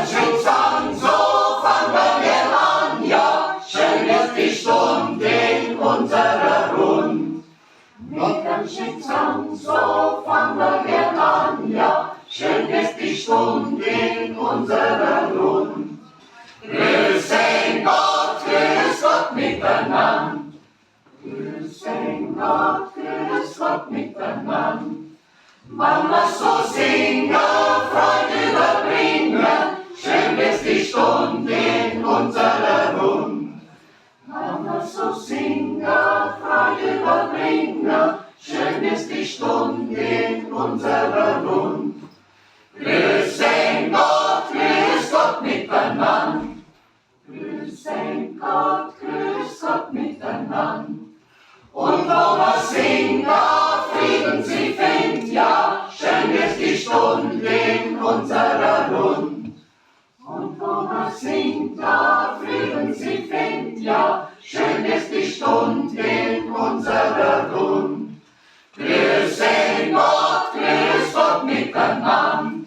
Schicksal, so fangen wir an, ja, schön ist die Stunde in unserer Rund. Mit dem Schicksal, so fangen wir an, ja, schön ist die Stunde in unserer Rund. Grüßen Gott miteinander. Grüßen Gott miteinander. Mama so singen, Freude überbringen, schön ist die Stunde in unserer Rund. Mama so singen, Freude überbringen, schön ist die Stunde in unserer Rund. Grüßen Gott miteinander. Grüßen Gott miteinander. Und wo wir singen, Frieden sie findet, ja, schön ist die Stunde in unserer Rund. Und wo wir singen, Frieden sie findet, ja, schön ist die Stunde in unserer Rund. Grüßen Gott miteinander.